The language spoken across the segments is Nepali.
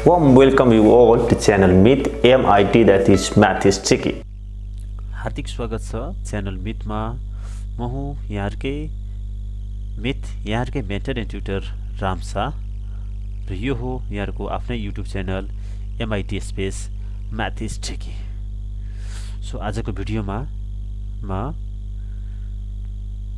Warm welcome you all to channel Meet MIT, that is Math is Tricky. हार्दिक स्वागत छ च्यानल मिथमा। म हुँ यहाँहरुकै मिथ, यहाँहरुकै mentor and tutor Ram Shah र यो हो यहाँहरुको आफ्नै YouTube channel MIT space math is tricky. So आजको भिडियोमा म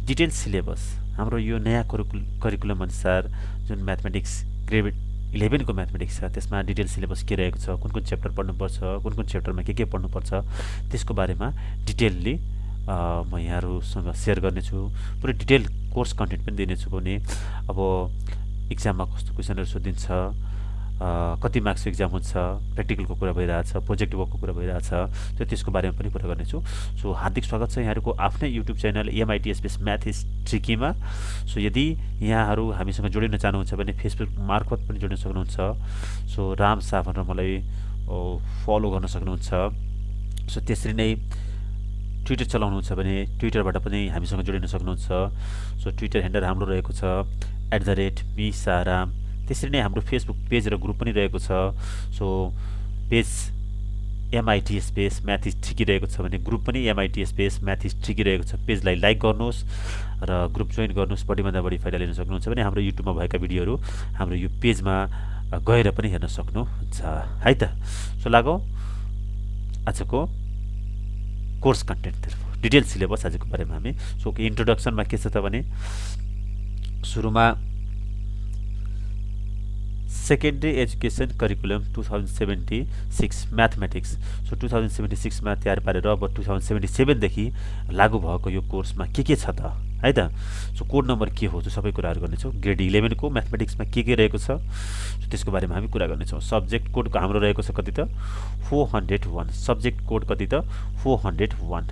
डिटेल सिलेबस हाम्रो यो नयाँ करिकुलम अनुसार जुन म्याथमेटिक्स ग्रेड 11 को म्याथमेटिक्स छ त्यसमा डिटेल सिलेबस के रहेको छ, कुन कुन च्याप्टर पढ्नुपर्छ, कुन कुन च्याप्टरमा के पढ्नुपर्छ त्यसको बारेमा डिटेलली म यहाँहरुसँग शेयर गर्नेछु। पुरै डिटेल कोर्स कन्टेन्ट पनि दिनेछु भने अब एक्जाममा कस्तो क्वेशनहरु सोधिन्छ, कति मार्क्सको एक्जाम हुन्छ, प्र्याक्टिकलको कुरा भइरहेछ, प्रोजेक्ट वर्कको कुरा भइरहेछ, त्यसको बारेमा पनि कुरा गर्नेछु। सो हार्दिक स्वागत छ यहाँहरुको आफ्नै YouTube channel MIT space math is ट्रिकीमा। सो यदि यहाँहरु हामीसँग जोडिन चाहनुहुन्छ भने फेसबुक मार्फत पनि जोडिन सक्नुहुन्छ। सो राम शाह भनेर मलाई फलो गर्न सक्नुहुन्छ। सो त्यसरी नै ट्विटर चलाउनुहुन्छ भने ट्विटरबाट पनि हामीसँग जोडिन सक्नुहुन्छ। सो ट्विटर ह्यान्डल हाम्रो रहेको छ @mesaram। त्यसरी नै हाम्रो फेसबुक पेज र ग्रुप पनि रहेको छ। So page MIT space math is tricky रहेको छ भने ग्रुप पनि MIT space math is tricky रहेको छ। पेजलाई लाइक गर्नुहोस् र ग्रुप जोइन गर्नुहोस्। बढीभन्दा बढी फाइदा लिन सक्नुहुन्छ भने हाम्रो युट्युबमा भएका भिडियोहरू हाम्रो यो पेजमा गएर पनि हेर्न सक्नुहुन्छ है त। सो लागौँ आजको कोर्स कन्टेन्टतर्फ। डिटेल सिलेबस आजको बारेमा हामी सो इन्ट्रोडक्सनमा के छ त भने सुरुमा secondary education curriculum 2076 mathematics. So 2076 मा तयार पारेर अब 2077 देखि लागू भएको यो कोर्समा के छ त है त। सो कोड नम्बर के हो, सबै कुराहरु गर्नेछौँ। ग्रेड 11 को म्याथमेटिक्समा के रहेको छ त्यसको बारेमा हामी कुरा गर्नेछौँ। सब्जेक्ट कोड हाम्रो रहेको छ कति त 401। सब्जेक्ट कोड कति त 401।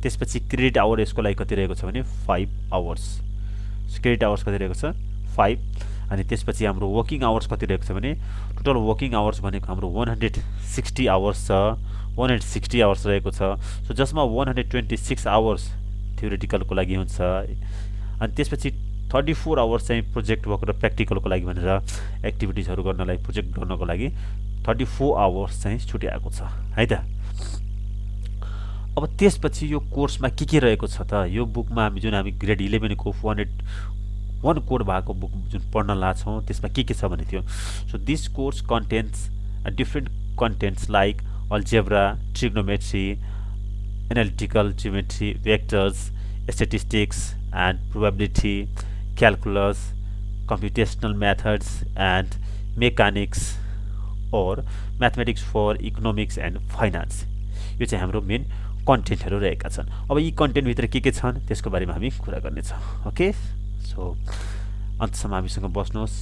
त्यसपछि क्रेडिट आवर यसको लागि कति रहेको छ भने 5 आवर्स। क्रेडिट आवर्स कति रहेको छ 5। अनि त्यसपछि हाम्रो वर्किङ आवर्स कति रहेको छ भने टोटल वर्किङ आवर्स भनेको हाम्रो 160 आवर्स छ। 160 आवर्स रहेको छ। सो जसमा 126 आवर्स थ्योरेटिकलको लागि हुन्छ। अनि त्यसपछि 34 आवर्स चाहिँ प्रोजेक्ट वर्क र प्र्याक्टिकलको लागि भनेर एक्टिभिटिजहरु गर्नलाई प्रोजेक्ट गर्नको लागि 34 आवर्स चाहिँ छुट्याएको छ है त। अब त्यसपछि यो कोर्समा के रहेको छ त, यो बुकमा हामी ग्रेड 11 को 401 कोड भएको बुक जुन पढ्न लाछौँ त्यसमा के छ भने थियो। So this course contents different contents like algebra, trigonometry, analytical geometry, vectors, statistics and probability, calculus, computational methods and mechanics और mathematics for economics and finance. यो चाहिँ हाम्रो मेन कन्टेन्टहरु रहेका छन्। अब यी कन्टेन्ट भित्र के छन् त्यसको बारेमा हामी कुरा गर्नेछौँ। ओके, सो अन्तसम्म हामीसँग बस्नुहोस्।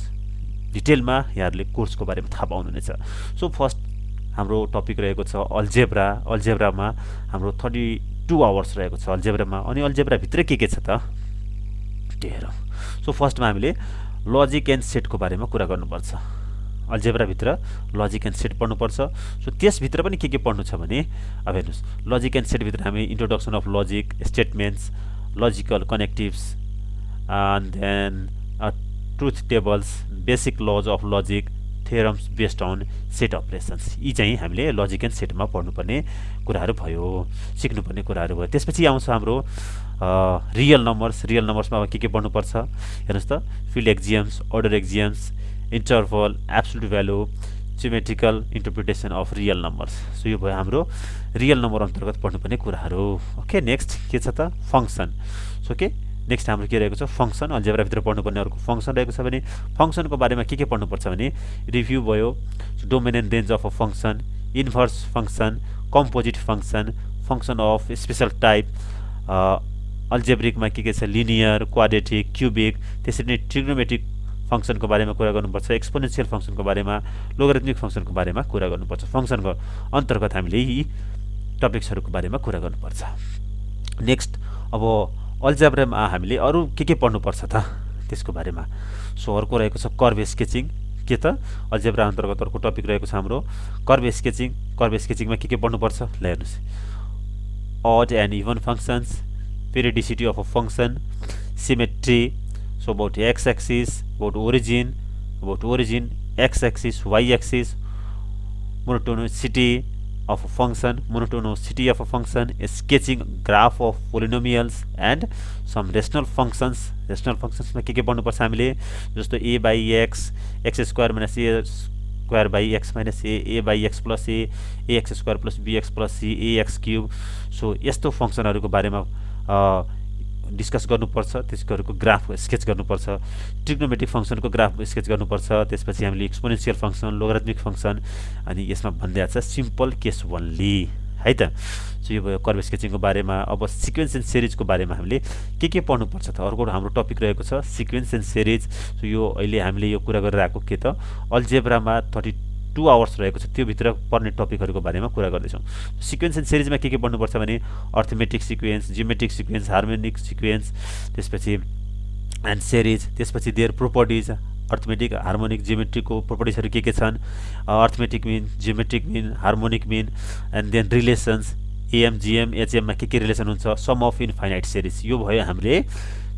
डिटेलमा यहाँहरुले कोर्सको बारेमा थाहा पाउनुहुनेछ। सो फर्स्ट हाम्रो टपिक रहेको छ अल्जेब्रा। अल्जेब्रामा हाम्रो 32 आवर्स रहेको छ अल्जेब्रामा। अनि अल्जेब्रा भित्र के छ त हेरौँ। सो फर्स्टमा हामीले लजिक एन्ड सेटको बारेमा कुरा गर्नुपर्छ। अल्जेब्रा भित्र लजिक एन्ड सेट पढ्नुपर्छ। सो त्यसभित्र पनि के पढ्नु छ भने अब हेर्नुस्, लजिक एन्ड सेट भित्र हामी introduction of logic, statements, logical connectives, and then truth tables, basic laws of logic, theorems based on set operations। यी चाहिँ हामीले लजिक एन्ड सेटमा पढ्नुपर्ने कुराहरु भयो, सिक्नुपर्ने कुराहरु भयो। त्यसपछि आउँछ हाम्रो रियल नम्बर्स। रियल नम्बर्समा अब के पढ्नुपर्छ हेर्नुस् त, field axioms, order axioms, interval, absolute value, geometrical interpretation of real numbers. So यो भयो हाम्रो रियल नम्बर अन्तर्गत पढ्नुपर्ने कुराहरु। ओके, नेक्स्ट के छ त फंक्सन। सो के नेक्स्ट हाम्रो के रहेको छ फंक्सन। अल्जेब्रा भित्र पढ्नुपर्ने अर्को फंक्सन रहेको छ भने फंक्सनको बारेमा के पढ्नुपर्छ भने रिभ्यू भयो, domain and range of a function, inverse function, composite function, function of special type, अल्जेब्रिकमा के छ लिनियर, क्वाड्रेटिक, क्युबिक। त्यसरी नै ट्रिग्नोमेट्रिक फंक्सनको बारेमा कुरा गर्नुपर्छ, एक्सपोनेन्शियल फंक्सनको बारेमा, लोगरिथमिक फंक्सनको बारेमा कुरा गर्नुपर्छ। फंक्सनको अन्तर्गत हामीले यी टपिक्सहरुको बारेमा कुरा गर्नुपर्छ। नेक्स्ट अब अल्जेब्रामा हामीले अरु के पढ्नुपर्छ त त्यसको बारेमा। सो अर्को रहेको छ कर्भ स्केचिङ। के त अल्जेब्रा अन्तर्गत अर्को टपिक रहेको छ हाम्रो कर्भ स्केचिङ। कर्भ स्केचिङमा के पढ्नुपर्छ ल हेर्नुस्, odd and even functions, periodicity of a function, symmetry, so about x-axis, about origin, x axis, y axis, monotonicity of a function, monotonicity of a function, a sketching graph of polynomials and some rational functions. rational functions में के पढ्नुपर्छ हामीले, जस्तो a by x, x square minus a square by x minus a by x plus a x square plus bx plus c, ax cube. So यस्तो फंक्सनहरुको बारेमा डिस्कस गर्नुपर्छ, त्यसको ग्राफ स्केच गर्नुपर्छ, ट्रिग्नोमेट्रिक फंक्सनको ग्राफ स्केच गर्नुपर्छ, त्यसपछि हामीले एक्सपोनेन्शियल फंक्सन, लोगरिथमिक फंक्सन, अनि यसमा भन्दै छ सिम्पल केस ओन्ली है त। सो यो भयो कर्व स्केचिङको बारेमा। अब सिक्वेन्स एन्ड सिरिजको बारेमा हामीले के पढ्नुपर्छ त? अर्को हाम्रो टपिक रहेको छ सिक्वेन्स एन्ड सिरिज। सो यो अहिले हामीले यो कुरा गरिरहेको के त अल्जेब्रामा 32 आवर्स रहेको छ, त्यो भित्र पर्ने टपिकहरुको बारेमा कुरा गर्दैछौँ। सिक्वेन्स एन्ड सिरिजमा के पढ्नुपर्छ भने arithmetic sequence, geometric sequence, harmonic sequence, त्यसपछि एन्ड सिरिज, त्यसपछि देयर प्रोपर्टिज, अर्थमेटिक, हार्मोनिक, जियोमेट्रिकको प्रोपर्टिजहरु के छन्, arithmetic mean, geometric mean, harmonic mean, and then relations, AM, GM, HM मा के रिलेसन हुन्छ, सम अफ इन्फाइनाइट सिरिज। यो भयो हामीले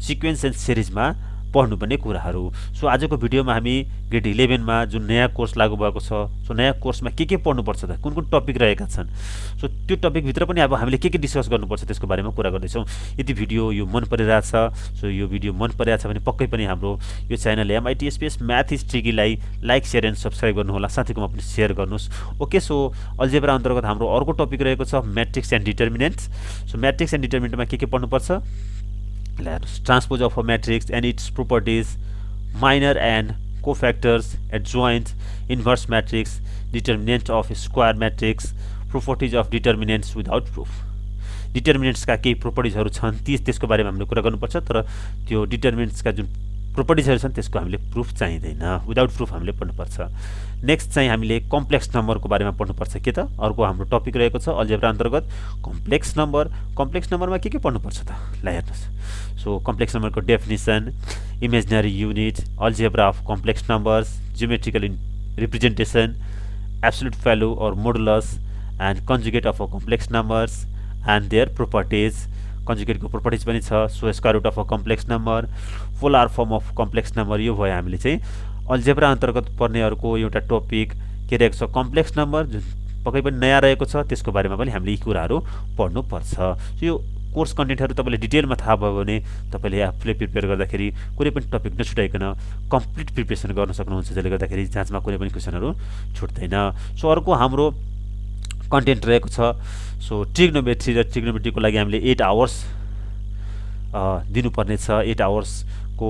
सिक्वेन्स एन्ड सिरिजमा पढ्नुपर्ने कुराहरू। सो आजको भिडियोमा हामी ग्रेड 11 मा जुन नयाँ कोर्स लागू भएको छ, सो नयाँ कोर्समा के पढ्नुपर्छ त, कुन कुन टपिक रहेका छन्, सो त्यो टपिक भित्र पनि अब हामीले के डिस्कस गर्नुपर्छ त्यसको बारेमा कुरा गर्दैछौँ। यदि भिडियो यो मन परिरहेछ, सो यो भिडियो मन परिरहेछ भने पक्कै पनि हाम्रो यो channel MIT SPS math is ट्रिकीलाई लाइक, शेयर एन्ड सब्स्क्राइब गर्नुहोला, साथीकोमा पनि शेयर गर्नुहोस्। ओके, सो अल्जेब्रा अन्तर्गत हाम्रो अर्को टपिक रहेको छ matrix and determinants. So matrix and डिटर्मिनेन्टमा के पढ्नुपर्छ, transpose of a matrix and its properties, minor and cofactors, adjoint, inverse matrix, determinant of a square matrix, properties of determinants without proof। Determinants का केही प्रोपर्टिजहरु छन्, त्यसको बारेमा हामीले कुरा गर्नुपर्छ, तर त्यो डिटर्मिनेन्ट्स का जुन प्रोपर्टिजहरु छन् त्यसको हामीले प्रुफ चाहिँदैन, विदाउट प्रुफ हामीले पढ्नुपर्छ। नेक्स्ट चाहिँ हामीले कम्प्लेक्स नम्बरको बारेमा पढ्नुपर्छ के त, अर्को हाम्रो टपिक रहेको छ अल्जेब्रा अन्तर्गत कम्प्लेक्स नम्बर। कम्प्लेक्स नम्बरमा के पढ्नुपर्छ त, ल हेर्नुस्। सो कम्प्लेक्स नम्बरको definition, imaginary unit, algebra of complex numbers, geometrical representation, absolute value और modulus, and conjugate of a complex numbers and their properties. कन्जुगेटको प्रोपर्टिज पनि छ। So square root of a complex number, polar form of complex number. यो भयो हामीले चाहिँ अल्जेब्रा अन्तर्गत पर्ने अर्को एउटा टपिक के रहेको छ कम्प्लेक्स नम्बर, जुन पक्कै पनि नयाँ रहेको छ, त्यसको बारेमा पनि हामीले यी कुराहरू पढ्नुपर्छ। सो यो कोर्स कन्टेन्टहरू तपाईँले डिटेलमा थाहा भयो भने तपाईँले आफूले प्रिपेयर गर्दाखेरि कुनै पनि टपिक नछुटाइकन कम्प्लिट प्रिपरेसन गर्न सक्नुहुन्छ, जसले गर्दाखेरि जाँचमा कुनै पनि क्वेसनहरू छुट्दैन। सो अर्को हाम्रो कन्टेन्ट रहेको छ सो ट्रिग्नोमेट्री र ट्रिग्नोमेट्रीको लागि हामीले 8 आवर्स दिनुपर्ने छ। 8 आवर्सको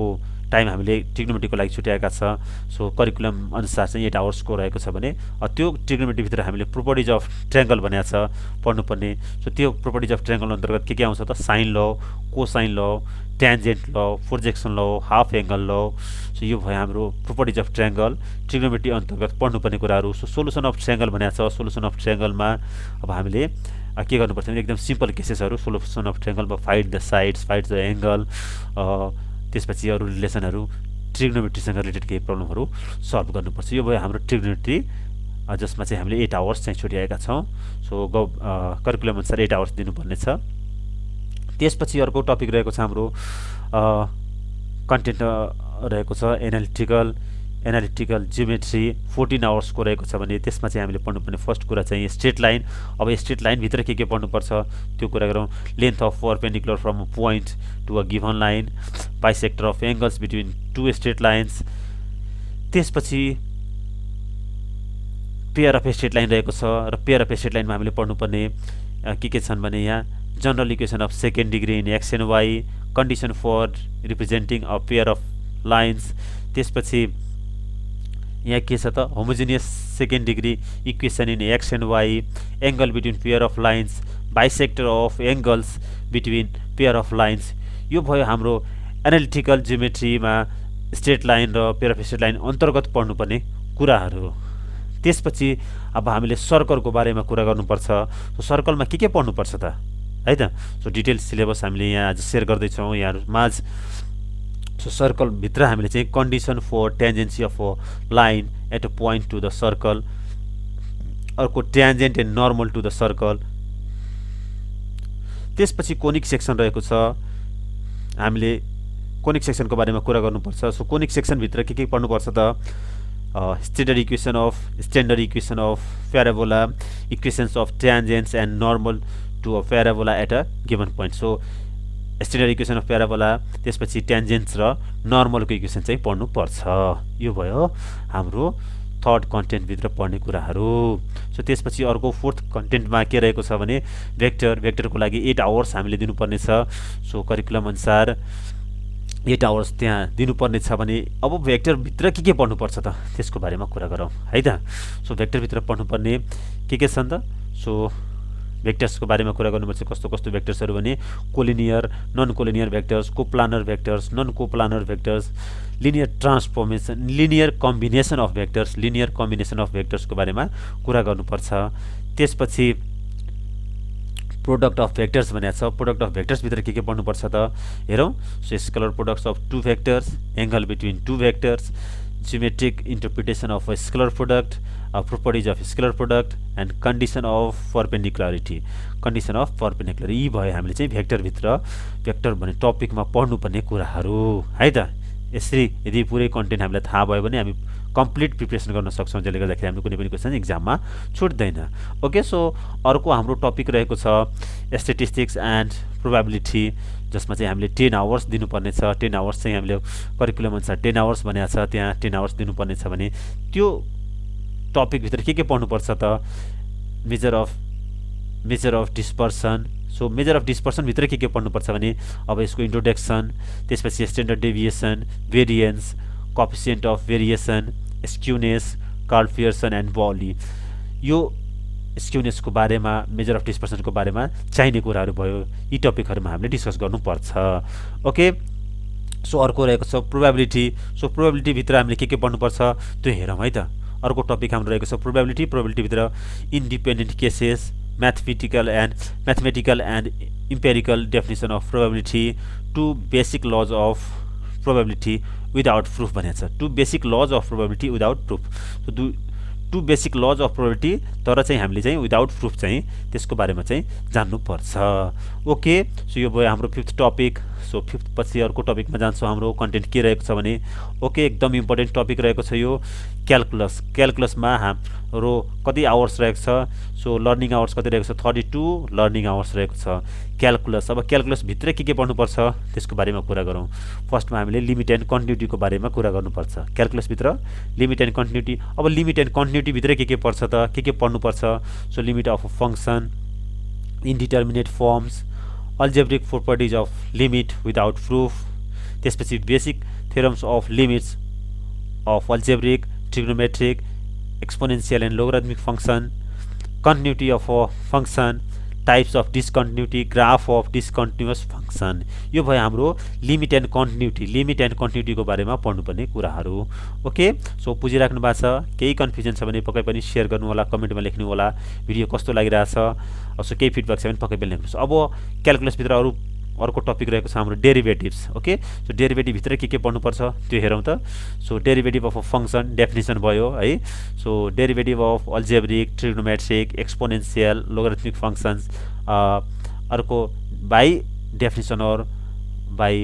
टाइम हामीले ट्रिग्नोमेट्रीको लागि छुट्याएका छ। सो करिकुलम अनुसार चाहिँ 8 आवर्सको रहेको छ भने त्यो ट्रिग्नोमेट्रीभित्र हामीले प्रोपर्टिज अफ ट्रायंगल भनेको छ पढ्नुपर्ने। सो त्यो प्रोपर्टिज अफ ट्रायंगल अन्तर्गत के आउँछ त, साइन ल, कोसाइन ल, ट्यान्जेन्ट ल, प्रोजेक्सन ल, हाफ एंगल ल। सो यो भयो हाम्रो प्रोपर्टिज अफ ट्रायंगल ट्रिग्नोमेट्री अन्तर्गत पढ्नुपर्ने कुराहरू। सो सोलुसन अफ ट्रायंगल भनेको छ। सोलुसन अफ ट्रायंगलमा अब हामीले के गर्नुपर्छ भने एकदम सिम्पल केसेसहरू सोलुसन अफ ट्रायंगलमा find the sides, find the angle, त्यसपछि अरू रिलेसनहरू ट्रिग्नोमेट्रीसँग रिलेटेड केही प्रब्लमहरू सल्भ गर्नुपर्छ। यो भयो हाम्रो ट्रिग्नोमेट्री, जसमा चाहिँ हामीले 8 आवर्स चाहिँ छुट्याएका छौँ। सो करिकुलम अनुसार 8 आवर्स दिनुपर्ने छ। त्यसपछि अर्को टपिक रहेको छ हाम्रो कन्टेन्ट रहेको छ एनालिटिकल जियोमेट्री 14 आवर्सको रहेको छ भने त्यसमा चाहिँ हामीले पढ्नुपर्ने फर्स्ट कुरा चाहिँ स्ट्रेट लाइन। अब स्ट्रेट लाइनभित्र के पढ्नुपर्छ त्यो कुरा गरौँ। Length of perpendicular from a point to a given line, bisector of angles between two straight lines. त्यसपछि पेयर अफ स्ट्रेट लाइन रहेको छ र पेयर अफ स्ट्रेट लाइनमा हामीले पढ्नुपर्ने के छन् भने यहाँ general equation of second degree in x and y, condition for representing a pair of lines. त्यसपछि यहाँ के छ त, homogeneous second degree equation in x and y, angle between pair of lines, bisector of angles between pair of lines. यो भयो हाम्रो एनालिटिकल जियोमेट्रीमा स्ट्रेट लाइन र पेयर अफ स्ट्रेट लाइन अन्तर्गत पढ्नुपर्ने कुराहरू। त्यसपछि अब हामीले सर्कलको बारेमा कुरा गर्नुपर्छ। सो सर्कलमा के पढ्नुपर्छ त है त। सो डिटेल सिलेबस हामीले यहाँ आज सेयर गर्दैछौँ यहाँहरूमाझ। सो सर्कलभित्र हामीले चाहिँ condition for tangency of a line at a point to the circle, अर्को tangent and normal to the circle. त्यसपछि कोनिक सेक्सन रहेको छ, हामीले कोनिक सेक्सनको बारेमा कुरा गर्नुपर्छ। सो कोनिक सेक्सनभित्र के पढ्नुपर्छ त, standard equation of parabola, equations of tangents and normal to a parabola at a given point. So standard equation of parabola, त्यसपछि ट्यान्जेन्ट्स र नर्मलको इक्वेसन चाहिँ पढ्नुपर्छ। यो भयो हाम्रो थर्ड कन्टेन्टभित्र पढ्ने कुराहरू। सो त्यसपछि अर्को फोर्थ कन्टेन्टमा के रहेको छ भने भेक्टरको लागि 8 आवर्स हामीले दिनुपर्ने छ। सो करिकुलम अनुसार 8 आवर्स त्यहाँ दिनुपर्ने छ भने अब भेक्टरभित्र के पढ्नुपर्छ त त्यसको बारेमा कुरा गरौँ है त। सो भेक्टरभित्र पढ्नुपर्ने के छन् त? सो भेक्टर्सको बारेमा कुरा गर्नुपर्छ। कस्तो कस्तो भेक्टर्सहरू भने collinear, non collinear vectors, coplanar vectors, non coplanar vectors, linear transformation, linear combination of भेक्टर्सको बारेमा कुरा गर्नुपर्छ। त्यसपछि प्रोडक्ट अफ भेक्टर्स भनेको छ। प्रोडक्ट अफ भेक्टर्सभित्र के पढ्नुपर्छ त हेरौँ। So scalar products of two vectors, angle between two vectors, geometric interpretation of a scalar product, properties of scalar product and condition of perpendicularity, यी भयो हामीले चाहिँ भेक्टर भन्ने टपिकमा पढ्नुपर्ने कुराहरू है त। यसरी यदि पुरै कन्टेन्ट हामीलाई थाहा भयो भने हामी कम्प्लिट प्रिपरेसन गर्न सक्छौँ, जसले गर्दाखेरि हामीले कुनै पनि क्वेसन एक्जाममा छुट्दैन। ओके, सो अर्को हाम्रो टपिक रहेको छ स्ट्याटिस्टिक्स एन्ड प्रोबेबिलिटी, जसमा चाहिँ हामीले 10 आवर्स दिनुपर्ने छ। 10 आवर्स चाहिँ हामीले करिकुलम अनुसार 10 आवर्स भनेको छ, त्यहाँ 10 आवर्स दिनुपर्ने छ भने त्यो टपिकभित्र के पढ्नुपर्छ त? Measure of dispersion. So measure of डिस्पर्सनभित्र के पढ्नुपर्छ भने अब यसको इन्ट्रोडक्सन, त्यसपछि standard deviation, variance, coefficient of variation, skewness, Karl Pearson and Bowley. यो स्क्युनेसको बारेमा, मेजर अफ डिस्पर्सनको बारेमा चाहिने कुराहरू भयो। यी टपिकहरूमा हामीले डिस्कस गर्नुपर्छ। ओके, सो अर्को रहेको छ प्रोबेबिलिटी। सो प्रोबेबिलिटीभित्र हामीले के पढ्नुपर्छ त्यो हेरौँ है त। अर्को टपिक हाम्रो रहेको छ प्रोबेबिलिटीभित्र independent cases, mathematical and empirical definition of probability, two basic laws of probability without proof भनेको छ। Two basic laws of probability without proof, two basic laws of probability, तर चाहिँ हामीले चाहिँ विदाउट प्रुफ चाहिँ त्यसको बारेमा चाहिँ जान्नुपर्छ। ओके, सो यो भयो हाम्रो फिफ्थ टपिक। सो फिफ्थ पछि अर्को टपिकमा जान्छौँ। हाम्रो कन्टेन्ट के रहेको छ भने ओके, एकदम इम्पोर्टेन्ट टपिक रहेको छ यो क्यालकुलसमा हाम्रो कति आवर्स रहेको छ? सो लर्निङ आवर्स कति रहेको छ? 32 लर्निङ आवर्स रहेको छ क्यालकुलस। अब क्यालकुलसभित्र के पढ्नुपर्छ त्यसको बारेमा कुरा गरौँ। फर्स्टमा हामीले लिमिट एन्ड कन्टिन्युटीको बारेमा कुरा गर्नुपर्छ। क्यालकुलसभित्र लिमिट एन्ड कन्टिन्युटी। अब लिमिट एन्ड कन्टिन्युटीभित्र के पर्छ त? के पढ्नुपर्छ? So limit of a function, indeterminate forms, algebraic properties of limit without proof, त्यसपछि basic theorems of limits of algebraic, trigonometric, exponential and logarithmic function, continuity of a function, types of discontinuity, graph of discontinuous function. यो भयो हाम्रो लिमिट एन्ड कन्टिन्युटीको बारेमा पढ्नुपर्ने कुराहरू। ओके, सो बुझिराख्नु भएको छ? केही कन्फ्युजन छ भने पक्कै पनि सेयर गर्नु होला, कमेन्टमा लेख्नु होला। भिडियो कस्तो लागिरहेछ, सो केही फिडब्याक छ भने पक्कै पनि लेख्नुहोस्। अब क्यालकुलसभित्र अर्को टपिक रहेको छ हाम्रो डेरिभेटिभ्स। ओके, सो डेरिभेटिभभित्र के पढ्नुपर्छ त्यो हेरौँ त। So derivative of a function definition भयो है। So derivative of algebraic, trigonometric, exponential, logarithmic functions. अर्को बाई डेफिनेसन और बाई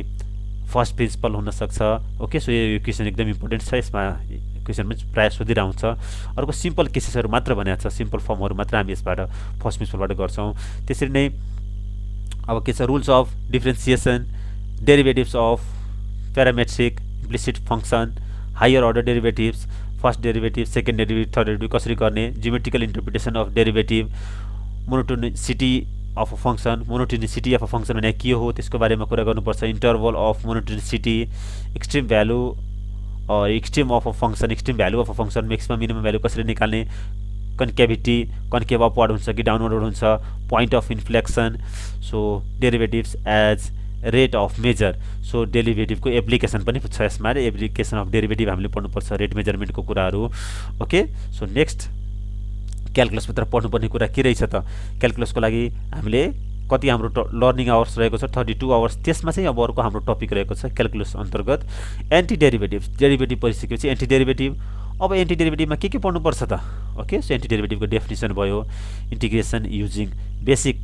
फर्स्ट प्रिन्सिपल हुनसक्छ। ओके, सो यो क्वेसन एकदम इम्पोर्टेन्ट छ। यसमा क्वेसन पनि प्रायः सोधिरहन्छ। अर्को सिम्पल केसेसहरू मात्र भनेको छ, सिम्पल फर्महरू मात्र हामी यसबाट फर्स्ट प्रिन्सिपलबाट गर्छौँ। त्यसरी नै अब के छ? Rules of differentiation, derivatives of parametric implicit function, higher order derivatives, first derivative, second derivative, third derivative कसरी गर्ने, geometrical interpretation of derivative, monotonicity of a function. Monotonicity of a function भने के हो त्यसको बारेमा कुरा गर्नुपर्छ। Interval of monotonicity, extreme value extreme of a function, extreme value of a function, maximum minimum value कसरी निकाल्ने, कन्केभ अपवर्ड हुन्छ कि डाउनवर्ड हुन्छ, point of inflection. So derivatives as rate of measure. So डेरिभेटिभको एप्लिकेसन पनि छ यसमा। एप्लिकेसन अफ डेरिभेटिभ हामीले पढ्नुपर्छ, रेट मेजरमेन्टको कुराहरू। ओके, सो नेक्स्ट क्यालकुलसभित्र पढ्नुपर्ने कुरा के रहेछ त? क्यालकुलसको लागि हामीले कति हाम्रो लर्निङ आवर्स रहेको छ? 32 आवर्स। त्यसमा चाहिँ अब अर्को हाम्रो टपिक रहेको छ क्यालकुलस अन्तर्गत एन्टी डेरिभेटिभ। डेरिभेटिभ पढिसकेपछि एन्टी डेरिभेटिभ। अब एन्टी डेरिभेटिभमा के पढ्नुपर्छ त? ओके, सो एन्टी डेरिभेटिभको डेफिनेसन भयो, इन्टिग्रेसन युजिङ बेसिक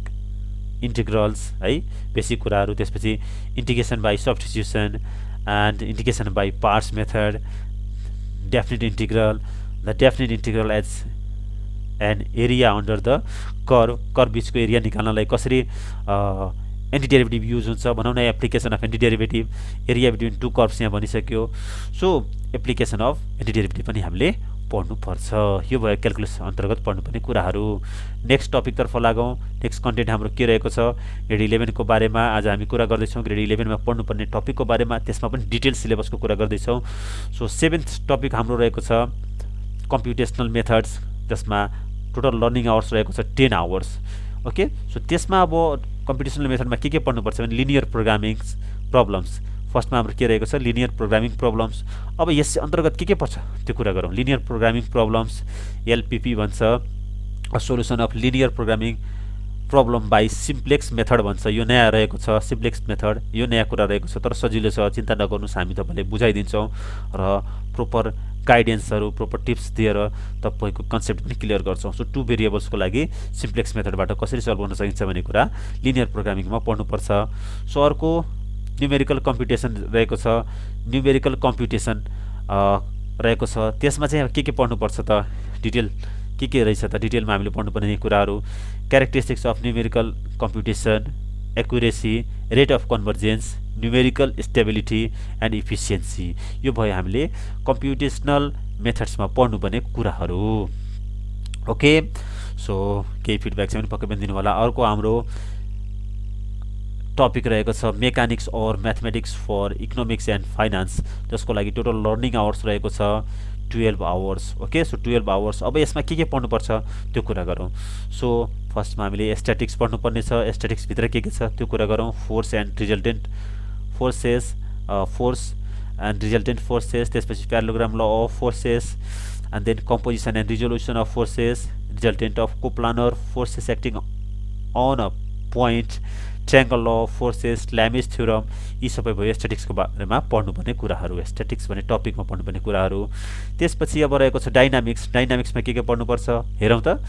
इन्टिग्रल्स है, बेसिक कुराहरू। त्यसपछि integration by substitution and integration by parts method, definite integral, the definite integral as an area under the curve बिचको एरिया निकाल्नलाई कसरी एन्टी डेरिभेटिभ युज हुन्छ भनौँ न। Application of anti derivative, area between two curves यहाँ भनिसक्यो। So application of anti derivative पनि हामीले पढ्नुपर्छ। यो भयो क्यालकुलस अन्तर्गत पढ्नुपर्ने कुराहरू। नेक्स्ट टपिकतर्फ लागौँ। नेक्स्ट कन्टेन्ट हाम्रो के रहेको छ, ग्रेड 11 को बारेमा आज हामी कुरा गर्दैछौँ। ग्रेड 11 मा पढ्नुपर्ने टपिकको बारेमा, त्यसमा पनि डिटेल सिलेबसको कुरा गर्दैछौँ। सो 7th टपिक हाम्रो रहेको छ कम्प्युटेसनल मेथड्स, जसमा टोटल लर्निङ आवर्स रहेको छ 10 आवर्स। ओके, सो त्यसमा अब कम्प्युटेसनल मेथडमा के पढ्नुपर्छ भने लिनियर प्रोग्रामिङ प्रब्लम्स। फर्स्टमा हाम्रो के रहेको छ, लिनियर प्रोग्रामिङ प्रब्लम्स। अब यस अन्तर्गत के पर्छ त्यो कुरा गरौँ। लिनियर प्रोग्रामिङ प्रब्लम्स, एलपिपी भन्छ, solution of linear programming problem by simplex method भन्छ। यो नयाँ रहेको छ सिम्प्लेक्स मेथड, यो नयाँ कुरा रहेको छ तर सजिलो छ, चिन्ता नगर्नुहोस्, हामी तपाईँले बुझाइदिन्छौँ र प्रोपर गाइडेन्सहरू, प्रोपर टिप्स दिएर तपाईँको कन्सेप्ट पनि क्लियर गर्छौँ। सो 2 भेरिएबल्सको लागि सिम्प्लेक्स मेथडबाट कसरी सल्भ गर्न सकिन्छ भन्ने कुरा लिनियर प्रोग्रामिङमा पढ्नुपर्छ। सो अर्को न्युमेरिकल कम्प्युटेसन रहेको छ। न्युमेरिकल कम्प्युटेसन रहेको छ, त्यसमा चाहिँ के पढ्नुपर्छ त, डिटेल के रहेछ त, डिटेलमा हामीले पढ्नुपर्ने कुराहरू। Characteristics of numerical कम्प्युटेसन, accuracy, rate of convergence, numerical stability and efficiency. यो भयो हामीले कम्प्युटेसनल मेथड्समा पढ्नुपर्ने कुराहरू। ओके, सो केही फिडब्याक चाहिँ पनि पक्कै पनि दिनु होला। अर्को हाम्रो टपिक रहेको छ मेकानिक्स और mathematics for economics and finance, जसको लागि टोटल लर्निङ आवर्स रहेको छ 12 आवर्स। Okay, so 12 hours. अब यसमा के पढ्नुपर्छ त्यो कुरा गरौँ। सो फर्स्टमा हामीले स्ट्याटिक्स पढ्नुपर्ने छ। स्ट्याटिक्सभित्र के छ त्यो कुरा गरौँ। Force and resultant forces, force and resultant forces, त्यसपछि parallelogram law of forces, and then composition and resolution of forces, resultant of coplanar forces acting on a point, triangle law of forces, Lami's theorem. यी सबै भयो स्ट्याटिक्सको बारेमा पढ्नुपर्ने कुराहरू, स्ट्याटिक्स भन्ने टपिकमा पढ्नुपर्ने कुराहरू। त्यसपछि अब रहेको छ डाइनामिक्स। डाइनामिक्समा के पढ्नुपर्छ हेरौँ त।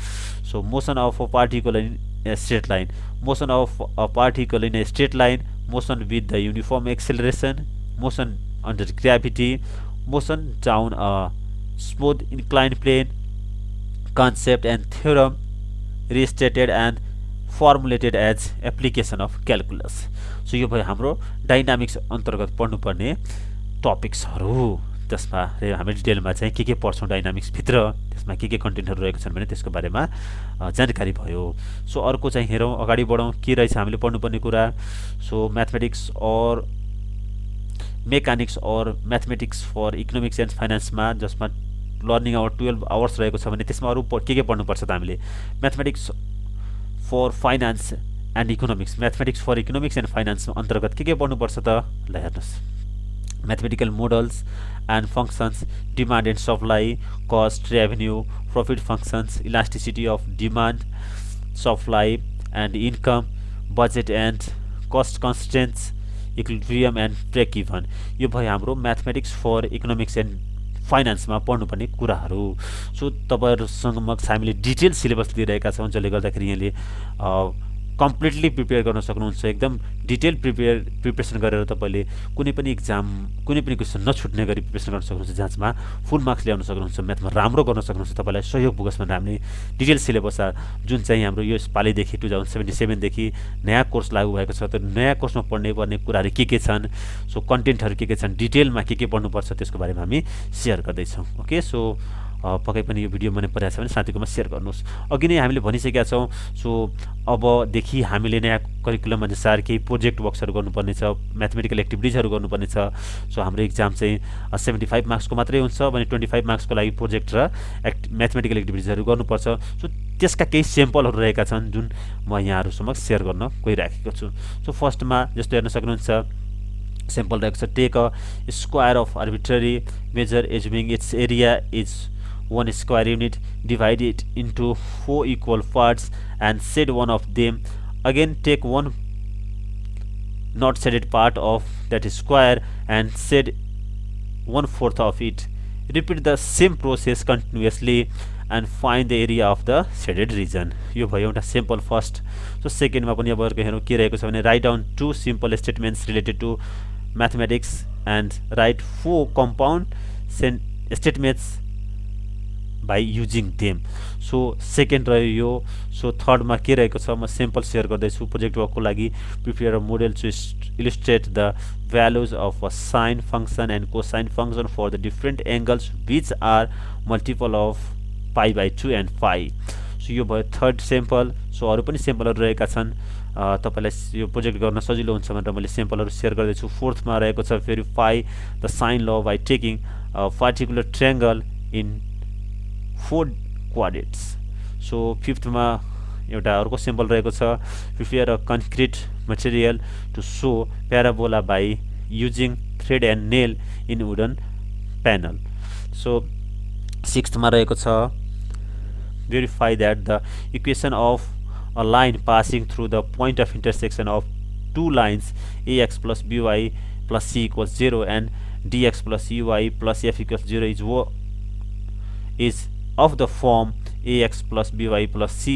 So motion of a particle in a straight line, motion of a particle in a straight line, motion with the uniform acceleration, motion under gravity, motion down a smooth incline plane, concept and theorem restated and formulated as application of calculus. So यो भयो हाम्रो डाइनामिक्स अन्तर्गत पढ्नुपर्ने टपिक्सहरू। त्यसमा हामी डिटेलमा चाहिँ के पढ्छौँ डाइनामिक्सभित्र, त्यसमा के कन्टेन्टहरू रहेको छन् भने त्यसको बारेमा जानकारी भयो। सो अर्को चाहिँ हेरौँ, अगाडि बढौँ के रहेछ हामीले पढ्नुपर्ने कुरा। सो म्याथमेटिक्स और मेकानिक्स और म्याथमेटिक्स फर इकोनोमिक्स एन्ड फाइनेन्समा, जसमा लर्निङ आवर 12 आवर्स रहेको छ भने त्यसमा अरू के पढ्नुपर्छ त हामीले। Mathematics for finance and economics, mathematics for economics and finance अन्तर्गत के पढ्नुपर्छ त ल हेर्नुहोस्। Mathematical models and functions, demand and supply, cost, revenue, profit functions, elasticity of demand, supply and income, budget and cost constants, equilibrium and break even. यो भयो हाम्रो म्याथमेटिक्स फर इकोनोमिक्स एन्ड फाइनान्समा पढ्नुपर्ने कुराहरू। सो तपाईँहरूसँग हामीले डिटेल सिलेबस दिइरहेका छौँ, जसले गर्दाखेरि यहाँले कम्प्लिटली प्रिपेयर गर्न सक्नुहुन्छ। एकदम डिटेल प्रिपरेसन गरेर तपाईँले कुनै पनि इक्जाम, कुनै पनि क्वेसन नछुट्ने गरी प्रिपरेसन गर्न सक्नुहुन्छ। जाँचमा फुल मार्क्स ल्याउन सक्नुहुन्छ, म्याथमा राम्रो गर्न सक्नुहुन्छ। तपाईँलाई सहयोग पुगोस् भनेर हामीले डिटेल सिलेबस जुन चाहिँ हाम्रो यो पालिदेखि 2077 देखि नयाँ कोर्स लागू भएको छ, त्यो नयाँ कोर्समा पढ्ने पर्ने कुराहरू के छन्, सो कन्टेन्टहरू के छन्, डिटेलमा के पढ्नुपर्छ त्यसको बारेमा हामी सेयर गर्दैछौँ। ओके, सो पक्कै पनि यो भिडियो मन परेको छ भने साथीकोमा सेयर गर्नुहोस्। अघि नै हामीले भनिसकेका छौँ। सो अबदेखि हामीले नयाँ करिकुलम अनुसार केही प्रोजेक्ट वर्क्सहरू गर्नुपर्ने छ, म्याथमेटिकल एक्टिभिटिजहरू गर्नुपर्ने छ। सो हाम्रो इक्जाम चाहिँ 75 मार्क्सको मात्रै हुन्छ भने 25 मार्क्सको लागि प्रोजेक्ट र म्याथमेटिकल एक्टिभिटिजहरू गर्नुपर्छ। सो त्यसका केही सेम्पलहरू रहेका छन् जुन म यहाँहरू समक्ष सेयर गर्न गइराखेको छु। सो फर्स्टमा जस्तो हेर्न सक्नुहुन्छ सेम्पल रहेको छ, take a square of arbitrary measure assuming its area is 1 square unit, divide it into 4 equal parts and set one of them. Again take one not shaded part of that square and set 1/4 of it. Repeat the same process continuously and find the area of the shaded region. यो भयो एउटा सिम्पल फर्स्ट। सो सेकेन्डमा पनि अब अर्को हेरौँ के रहेको छ भने write down 2 simple statements related to mathematics and write 4 compound estimates by using them. So second रह्यो यो. सो थर्डमा के रहेको छ म सिम्पल सेयर गर्दैछु प्रोजेक्ट वर्कको लागि. Prepare a model to illustrate the values of a sine function and cosine function for the different angles which are multiple of pi by 2 and pi. So यो भयो थर्ड सेम्पल. सो अरू पनि सेम्पलहरू रहेका छन्. तपाईँलाई यो प्रोजेक्ट गर्न सजिलो हुन्छ भनेर मैले सेम्पलहरू सेयर गर्दैछु. फोर्थमा रहेको छ verify the sine law by taking a particular triangle in 4 quadrants. So फिफ्थमा एउटा अर्को सिम्पल रहेको छ prepare a concrete material to show parabola by using thread and nail in wooden panel. So सिक्स्थमा रहेको छ verify that the equation of a line passing through the point of intersection of two lines ax plus by plus c equals 0 and dx plus uy plus f equals 0 is of the form ax plus by plus c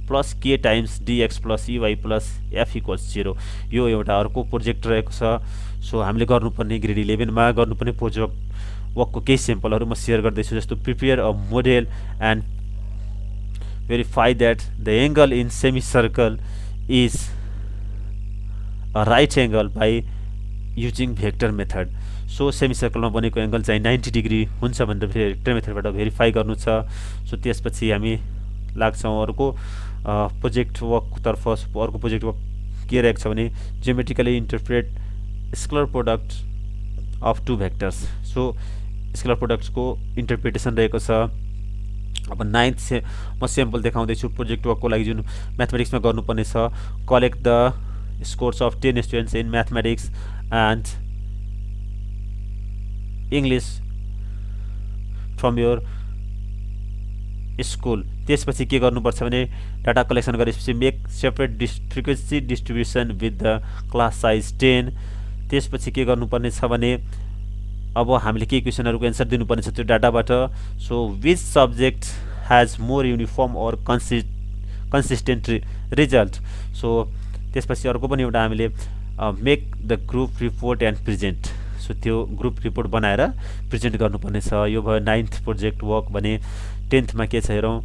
plus k times dx plus uy plus f equals 0. यो एउटा अर्को प्रोजेक्ट रहेको छ. सो हामीले गर्नुपर्ने ग्रेड 11 मा गर्नुपर्ने प्रोजेक्ट वर्कको केही सेम्पलहरू म सेयर गर्दैछु. जस्तो prepare a model and verify that the angle in semi circle is a right angle by using vector method. So semi सर्कलमा बनेको एङ्गल चाहिँ 90 डिग्री हुन्छ भनेर भेक्टर मेथडबाट भेरिफाई गर्नु छ. सो त्यसपछि हामी लाग्छौँ अर्को प्रोजेक्ट वर्कतर्फ. अर्को प्रोजेक्ट वर्क के रहेको छ भने geometrically interpret scalar product of two vectors. So scalar प्रोडक्ट्सको इन्टरप्रिटेसन रहेको छ. अब नाइन्थ म सेम्पल देखाउँदैछु प्रोजेक्ट वर्कको लागि जुन म्याथमेटिक्समा गर्नुपर्ने छ. Collect the scores of 10 students in mathematics and English from your school. त्यसपछि के गर्नुपर्छ भने डाटा कलेक्सन गरेपछि make separate frequency distribution with the class size 10. त्यसपछि के गर्नुपर्ने छ भने अब हामीले केही क्वेसनहरूको एन्सर दिनुपर्ने छ त्यो डाटाबाट. So which subject has more uniform or consistent result. So त्यसपछि अर्को पनि एउटा हामीले make the group report and present. So त्यो ग्रुप रिपोर्ट बनाएर प्रेजेन्ट गर्नुपर्ने छ. यो भयो 9th प्रोजेक्ट वर्क भने 10thमा के छ हेरौँ.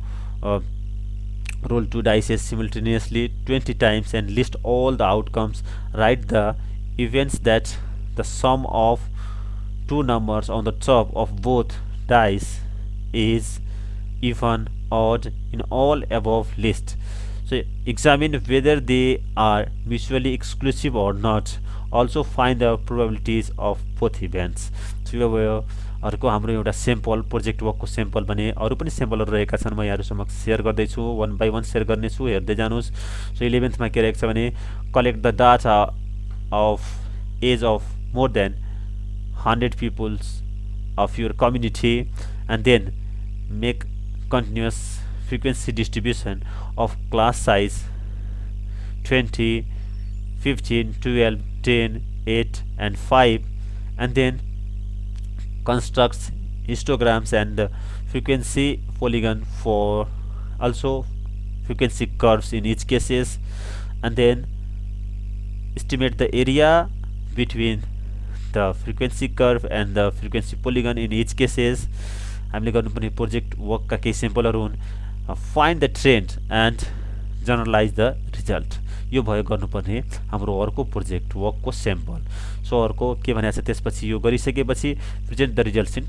Roll 2 dices simultaneously 20 times and list all the outcomes. Write the events that the sum of 2 numbers on the top of both dice is even odd in all above list. So examine whether they are mutually exclusive or not. Also find the probabilities of both events. So यो भयो अर्को हाम्रो एउटा सेम्पल प्रोजेक्ट वर्कको सेम्पल भने. अरू पनि सेम्पलहरू रहेका छन् म यहाँहरू समक्ष सेयर गर्दैछु. 1 by 1 सेयर गर्नेछु, हेर्दै जानुहोस्. सो 11thमा के रहेको छ भने collect the data of age of more than 100 peoples of your community and then make continuous frequency distribution of class size 20, 15, 12, 10, 8 and 5 and then constructs histograms and the frequency polygon for also frequency curves in each cases and then estimate the area between the frequency curve and the frequency polygon in each cases. हामीले गर्नुपर्ने प्रोजेक्ट वर्कका केही सेम्पलहरू हुन्. Find the trend and generalise the result. यो भयो गर्नुपर्ने हाम्रो अर्को प्रोजेक्ट वर्कको सेम्पल. सो अर्को के भनेको छ त्यसपछि यो गरिसकेपछि प्रेजेन्ट द रिजल्ट्स इन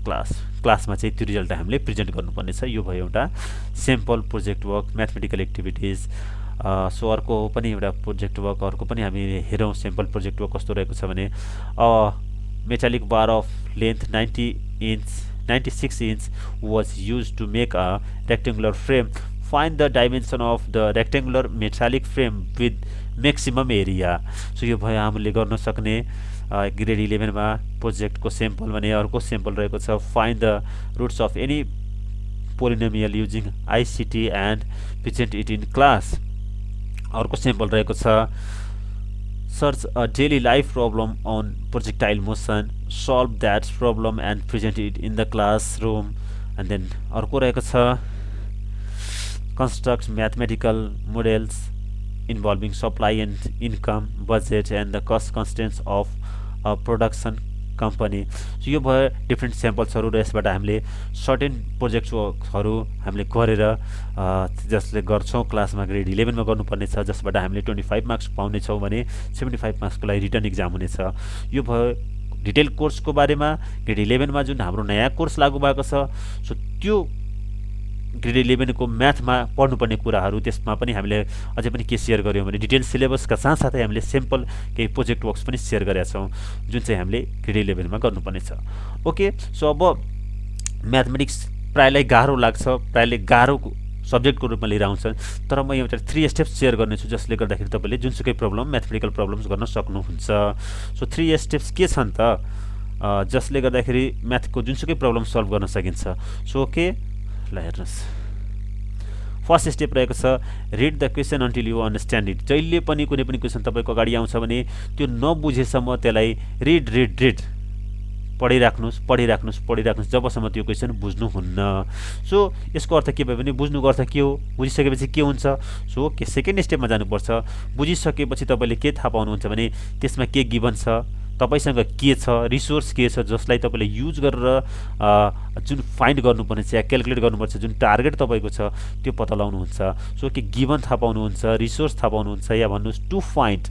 क्लासमा चाहिँ त्यो रिजल्ट हामीले प्रेजेन्ट गर्नुपर्ने छ. यो भयो एउटा sample project work mathematical activities. So अर्को पनि एउटा प्रोजेक्ट वर्क अर्को पनि हामी हेरौँ सेम्पल प्रोजेक्ट वर्क कस्तो रहेको छ भने metallic bar of length 96 inch was used to make a rectangular frame. Find the dimension of the rectangular metallic frame with maximum area. So यो भयो हामीले गर्न सक्ने ग्रेड 11मा प्रोजेक्टको सेम्पल भने. अर्को सेम्पल रहेको छ find the roots of any polynomial using ICT and present it in class. अर्को सेम्पल रहेको छ search a daily life problem on projectile motion, solve that problem and present it in the classroom. And then अर्को रहेको छ construct mathematical models involving supply and income, budget and the cost constraints of a production company. So यो भयो डिफ्रेन्ट स्याम्पल्सहरू र यसबाट हामीले सर्टेन प्रोजेक्ट वर्कहरू हामीले गरेर जसले गर्छौँ क्लासमा ग्रेड 11 मा गर्नुपर्ने छ, जसबाट हामीले 25 मार्क्स पाउनेछौँ भने 75 मार्क्सको लागि रिटर्न इक्जाम हुनेछ। यो भयो डिटेल कोर्सको बारेमा। ग्रेड 11 मा जुन हाम्रो नयाँ कोर्स लागू भएको छ, सो त्यो ग्रेड 11 को म्याथमा पढ्नुपर्ने कुराहरू त्यसमा पनि हामीले अझै पनि के सेयर गर्यौँ भने डिटेल सिलेबसका साथसाथै हामीले सिम्पल केही प्रोजेक्ट वर्क्स पनि सेयर गरेका छौँ जुन चाहिँ हामीले ग्रेड 11 मा गर्नुपर्ने छ। ओके, सो अब म्याथमेटिक्स प्रायलाई गाह्रो लाग्छ, प्रायले गाह्रो सब्जेक्टको रूपमा लिएर आउँछन्, तर म एउटा 3 स्टेप्स सेयर गर्नेछु जसले गर्दाखेरि तपाईँले जुनसुकै प्रब्लम म्याथमेटिकल प्रब्लम्स गर्न सक्नुहुन्छ। सो 3 स्टेप्स के छन् त जसले गर्दाखेरि म्याथको जुनसुकै प्रब्लम सल्भ गर्न सकिन्छ। सो ओके, ल हेर्नुहोस्, फर्स्ट स्टेप रहेको छ read the question until you understand it. जहिले पनि कुनै पनि क्वेसन तपाईँको अगाडि आउँछ भने त्यो नबुझेसम्म त्यसलाई रिड पढिराख्नुहोस् जबसम्म त्यो क्वेसन बुझ्नुहुन्न। सो यसको अर्थ के भयो भने बुझ्नुको अर्थ के हो, बुझिसकेपछि के हुन्छ। सो के सेकेन्ड स्टेपमा जानुपर्छ। बुझिसकेपछि तपाईँले के थाहा पाउनुहुन्छ भने त्यसमा के गिभन छ, तपाईसँग के छ, रिसोर्स के छ जसलाई तपाईँले युज गरेर जुन फाइन्ड गर्नुपर्ने छ या क्यालकुलेट गर्नुपर्छ, जुन टार्गेट तपाईँको छ त्यो पत्ता लगाउनुहुन्छ। सो के गिभन थाहा पाउनुहुन्छ, रिसोर्स थाहा पाउनुहुन्छ, या भन्नुहोस् टु फाइन्ड।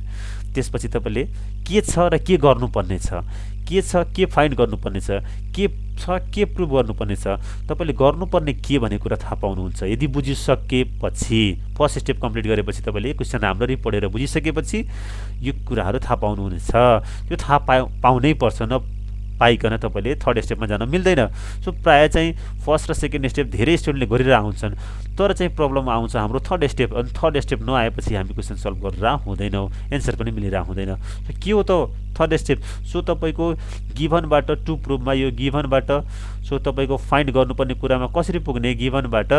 त्यसपछि तपाईँले के छ र के गर्नुपर्ने छ, के छ के फाइन्ड गर्नुपर्ने छ, के छ के प्रुभ गर्नुपर्ने छ, तपाईँले गर्नुपर्ने के भन्ने कुरा थाहा पाउनुहुन्छ। यदि बुझिसकेपछि फर्स्ट स्टेप कम्प्लिट गरेपछि तपाईँले क्वेसन राम्ररी पढेर बुझिसकेपछि यो कुराहरू थाहा पाउनुहुनेछ। त्यो थाहा पाउनै पर्छ, नपाइकन तपाईँले थर्ड स्टेपमा जान मिल्दैन। सो प्रायः चाहिँ फर्स्ट र सेकेन्ड स्टेप धेरै स्टुडेन्टले गरेर आउँछन्, तर चाहिँ प्रब्लम आउँछ हाम्रो थर्ड स्टेप। अनि थर्ड स्टेप नआएपछि हामी क्वेसन सल्भ गरेर हुँदैनौँ, एन्सर पनि मिलेर हुँदैन। के हो त थर्ड स्टेप? सो तपाईँको गिभनबाट टु प्रुभमा, यो गिभनबाट सो तपाईँको फाइन्ड गर्नुपर्ने कुरामा कसरी पुग्ने, गिभनबाट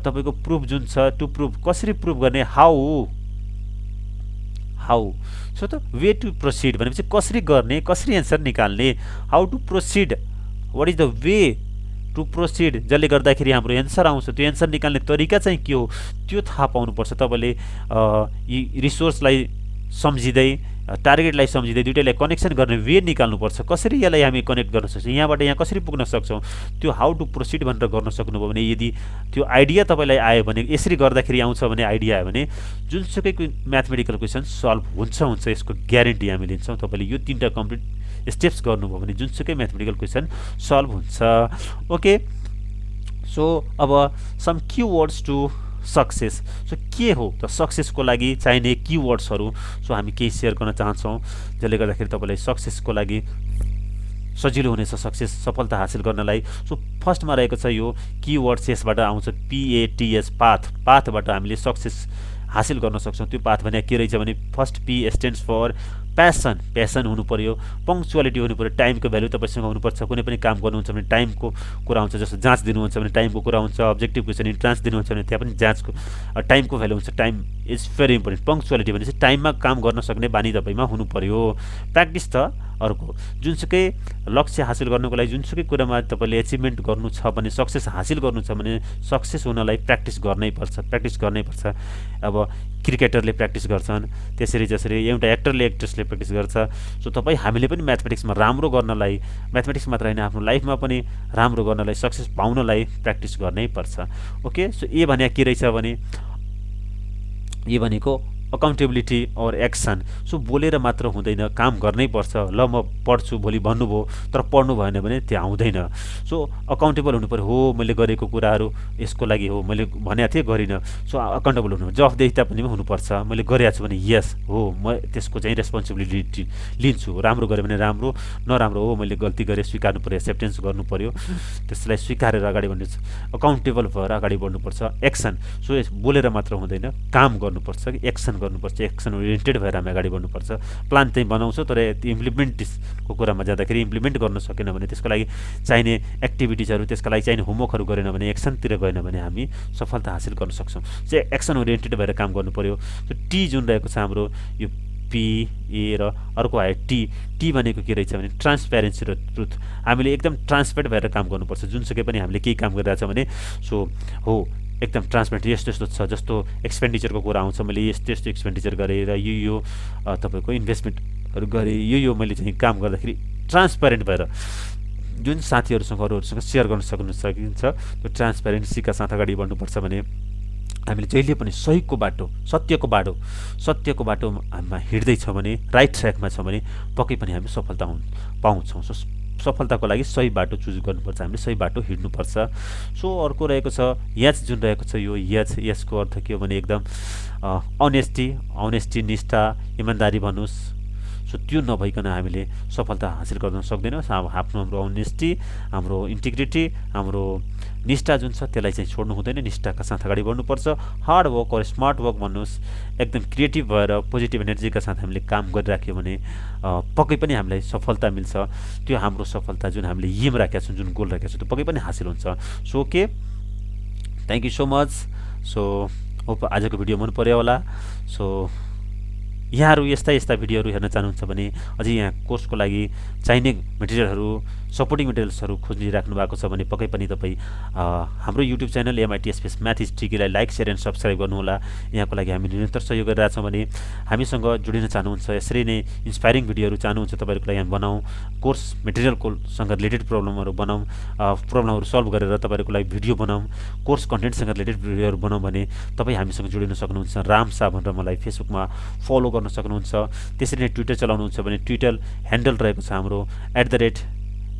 तपाईँको प्रुफ जुन छ टु प्रुभ कसरी प्रुभ गर्ने, हाउ। सो त वे टु प्रोसिड भनेपछि कसरी गर्ने, कसरी एन्सर निकाल्ने, how to proceed, what is the way to proceed, जसले गर्दाखेरि हाम्रो एन्सर आउँछ। त्यो एन्सर निकाल्ने तरिका चाहिँ के हो त्यो थाहा पाउनुपर्छ। तपाईँले यी रिसोर्सलाई सम्झिँदै टार्गेटलाई सम्झिँदै दुइटैलाई कनेक्सन गर्ने वे निकाल्नुपर्छ। कसरी यसलाई हामी कनेक्ट गर्न सक्छौँ, यहाँबाट यहाँ कसरी पुग्न सक्छौँ, त्यो हाउ टु प्रोसिड भनेर गर्न सक्नुभयो भने, यदि त्यो आइडिया तपाईँलाई आयो भने, यसरी गर्दाखेरि आउँछ भने आइडिया आयो भने जुनसुकै म्याथमेटिकल क्वेसन सल्भ हुन्छ, यसको ग्यारेन्टी हामी लिन्छौँ। तपाईँले यो 3टा कम्प्लिट स्टेप्स गर्नुभयो भने जुनसुकै म्याथमेटिकल क्वेसन सल्भ हुन्छ। ओके, सो अब some keywords to success. So के हो त सक्सेसको लागि चाहिने कीवर्ड्सहरू, सो हामी केही सेयर गर्न चाहन्छौँ जसले गर्दाखेरि तपाईँलाई सक्सेसको लागि सजिलो हुनेछ, सफलता हासिल गर्नलाई। सो फर्स्टमा रहेको छ यो कीवर्ड्स, यसबाट आउँछ PATH, पाथबाट हामीले सक्सेस हासिल गर्न सक्छौँ। त्यो पाथ भने के रहेछ भने first P stands for passion हुनु पर्यो, पङ्क्चुअलिटी हुनु पर्यो, टाइमको भ्यालु तपाईँसँग हुनुपर्छ। कुनै पनि काम गर्नुहुन्छ भने टाइमको कुरा हुन्छ, जस्तो जाँच दिनुहुन्छ भने टाइमको कुरा हुन्छ, अब्जेक्टिभ क्वेसन इन्ट्रान्स दिनुहुन्छ भने त्यहाँ पनि जाँचको टाइमको भ्यालु हुन्छ। Time is very important. Punctuality भनेपछि टाइममा काम गर्न सक्ने बानी तपाईँमा हुनु पर्यो। प्र्याक्टिस त अर्को, जुनसुकै लक्ष्य हासिल गर्नको लागि जुनसुकै कुरामा तपाईँले एचिभमेन्ट गर्नु छ भने, सक्सेस हासिल गर्नु छ भने सक्सेस हुनलाई प्र्याक्टिस गर्नै पर्छ। अब क्रिकेटरले प्र्याक्टिस गर्छन्, त्यसरी जसरी एउटा एक्टरले प्र्याक्टिस गर्छ। सो हामीले पनि म्याथमेटिक्समा राम्रो गर्नलाई, म्याथमेटिक्स मात्र होइन आफ्नो लाइफमा पनि राम्रो गर्नलाई, सक्सेस पाउनलाई प्र्याक्टिस गर्नै पर्छ। ओके, सो ए भने के रहेछ भने, ए भनेको अकाउन्टेबिलिटी और एक्सन। सो बोलेर मात्र हुँदैन, काम गर्नै पर्छ। ल म पढ्छु भोलि भन्नुभयो तर पढ्नु भएन भने त्यो आउँदैन। सो अकाउन्टेबल हुनु पर्यो, हो मैले गरेको कुराहरू यसको लागि हो, मैले भनेको थिएँ गरिनँ। सो अकाउन्टेबल हुनु, जवाफदेहिता पनि हुनुपर्छ। मैले गरेको छु भने यस हो, म त्यसको चाहिँ रेस्पोन्सिबिलिटी लिन्छु। राम्रो गरेँ भने राम्रो, नराम्रो हो मैले गल्ती गरेँ स्वीकार्नु पर्यो, एक्सेप्टेन्स गर्नु पर्यो, त्यसलाई स्वीकारेर अगाडि बढ्नु, अकाउन्टेबल भएर अगाडि बढ्नुपर्छ। एक्सन, सो बोलेर मात्र हुँदैन, काम गर्नुपर्छ, एक्सन गर्नुपर्छ, एक्सन ओरिएन्टेड भएर हामी अगाडि बढ्नुपर्छ। प्लान चाहिँ बनाउँछौँ तर इम्प्लिमेन्टको कुरामा जाँदाखेरि इम्प्लिमेन्ट गर्न सकेन भने, त्यसको लागि चाहिने एक्टिभिटिजहरू, त्यसका लागि चाहिने होमवर्कहरू गरेन भने, एक्सनतिर गएन भने हामी सफलता हासिल गर्न सक्छौँ। चाहिँ एक्सन ओरिएन्टेड भएर काम गर्नु पर्यो। टी जुन रहेको छ हाम्रो यो PA र अर्को आयो टी भनेको के रहेछ भने ट्रान्सप्यारेन्सी र ट्रुथ। हामीले एकदम ट्रान्सपेरेन्ट भएर काम गर्नुपर्छ। जुनसुकै पनि हामीले केही काम गरिरहेछ भने सो हो एकदम ट्रान्सपेरेन्ट, यस्तो छ, जस्तो एक्सपेन्डिचरको कुरा आउँछ, मैले यस्तो एक्सपेन्डिचर गरेँ र यो तपाईँको इन्भेस्टमेन्टहरू गरेँ, यो मैले चाहिँ काम गर्दाखेरि ट्रान्सप्यारेन्ट भएर जुन साथीहरूसँग अरूहरूसँग सेयर गर्न सकिन्छ त्यो ट्रान्सप्यारेन्सीका साथ अगाडि बढ्नुपर्छ भने हामीले जहिले पनि सहीको बाटो सत्यको बाटोमा हिँड्दैछ भने राइट ट्र्याकमा छ भने पक्कै पनि हामी सफलता पाउँछौँ। सो सफलताको लागि सही बाटो चुज गर्नुपर्छ, हामीले सही बाटो हिँड्नुपर्छ। सो अर्को रहेको छ यच, जुन रहेको छ यो यसको अर्थ के हो भने एकदम अनेस्टी, निष्ठा, इमान्दारी भन्नुहोस्। सो त्यो नभइकन हामीले सफलता हासिल गर्न सक्दैनौँ। हाम्रो अनेस्टी, हाम्रो इन्टिग्रिटी, हाम्रो निष्ठा जुन छ त्यसलाई चाहिँ छोड्नु हुँदैन, निष्ठाका साथ अगाडि बढ्नुपर्छ। हार्ड वर्क और स्मार्ट वर्क भन्नुहोस्, एकदम क्रिएटिभ भएर पोजिटिभ एनर्जीका साथ हामीले काम गरिराख्यो भने पक्कै पनि हामीलाई सफलता मिल्छ। त्यो हाम्रो सफलता जुन हामीले एम राखेका छौँ, जुन गोल राखेका छौँ, त्यो पक्कै पनि हासिल हुन्छ। So okay, thank you so much. So hope आजको भिडियो मन पर्यो होला। सो यहाँहरू यस्ता भिडियोहरू हेर्न चाहनुहुन्छ भने अझै यहाँ कोर्सको लागि चाहिने मेटेरियलहरू, सपोर्टिङ मेटेरियल्सहरू खोजिराख्नु भएको छ भने पक्कै पनि तपाईँ हाम्रो YouTube channel MIT math is ट्रिकीलाई लाइक, सेयर एन्ड सब्सक्राइब गर्नुहोला। यहाँको लागि हामी निरन्तर सहयोग गरिरहेछौँ। भने हामीसँग जोडिन चाहनुहुन्छ, यसरी नै इन्सपायरिङ भिडियोहरू चाहनुहुन्छ तपाईँहरूको लागि हामी बनाऊँ, कोर्स मेटेरियलसँग रिलेटेड प्रब्लमहरू सल्भ गरेर तपाईँहरूको लागि भिडियो बनाऊँ, कोर्स कन्टेन्टसँग रिलेटेड भिडियोहरू बनाऊँ भने तपाईँ हामीसँग जोडिन सक्नुहुन्छ। राम शाह भनेर मलाई फेसबुकमा फलो गर्न सक्नुहुन्छ। त्यसरी नै ट्विटर चलाउनुहुन्छ भने ट्विटर ह्यान्डल रहेको छ हाम्रो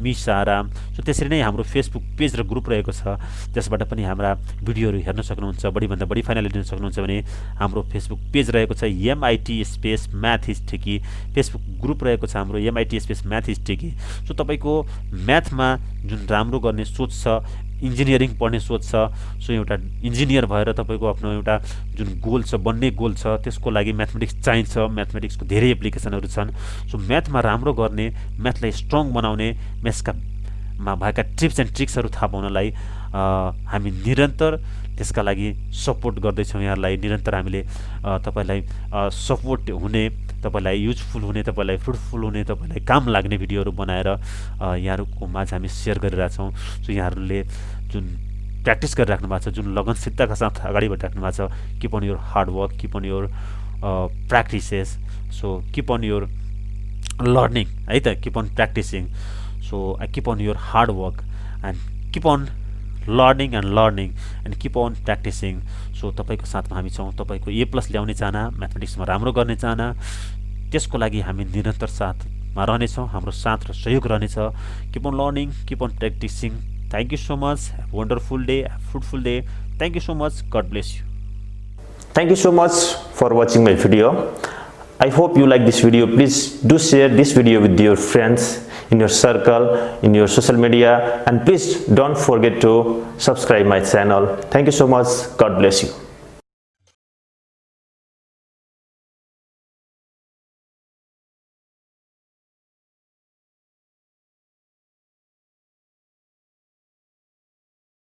@मिसाराम। सो त्यसरी नै हाम्रो फेसबुक पेज र ग्रुप रहेको छ, जसबाट पनि हाम्रा भिडियोहरू हेर्न सक्नुहुन्छ। बढीभन्दा बढी फाइनल लिन सक्नुहुन्छ भने हाम्रो फेसबुक पेज रहेको छ MIT math is tricky, Facebook group रहेको छ हाम्रो MIT math is tricky. So तपाईँको म्याथमा जुन राम्रो गर्ने सोच छ, इन्जिनियरिङ पढ्ने सोच छ, सो एउटा इन्जिनियर भएर तपाईँको आफ्नो एउटा जुन गोल छ, बन्ने गोल छ, त्यसको लागि म्याथमेटिक्स चाहिन्छ। म्याथमेटिक्सको धेरै एप्लिकेसनहरू छन्। सो म्याथमा राम्रो गर्ने, म्याथलाई स्ट्रङ बनाउने, म्याथमा भएका टिप्स एन्ड ट्रिक्सहरू थाहा पाउनलाई हामी निरन्तर त्यसका लागि सपोर्ट गर्दैछौँ। यहाँलाई निरन्तर हामीले तपाईँलाई सपोर्ट हुने, तपाईँलाई युजफुल हुने, तपाईँलाई फ्रुटफुल हुने, तपाईँलाई काम लाग्ने भिडियोहरू बनाएर यहाँहरूको माझ हामी सेयर गरिरहेछौँ। सो यहाँहरूले जुन प्र्याक्टिस गरिराख्नु भएको छ, जुन लगनशीलताका साथ अगाडि बढिराख्नु भएको छ, keep on your hard work, keep on your practices, so keep on your learning है त, keep on practicing. So keep on your hard work and keep on learning and keep on practicing. So तपाईँको साथमा हामी छौँ। तपाईँको A+ ल्याउने चाहना, म्याथमेटिक्समा राम्रो गर्ने चाहना, त्यसको लागि हामी निरन्तर साथमा रहनेछौँ। हाम्रो साथ र सहयोग रहनेछ। Keep on learning, keep on practicing. Thank you so much. Have wonderful day, fruitful day. Thank you so much. God bless you. Thank you so much for watching my video. I hope you like this video. Please do share this video with your friends, in your circle, in your social media, and please don't forget to subscribe my channel. Thank you so much. God bless you.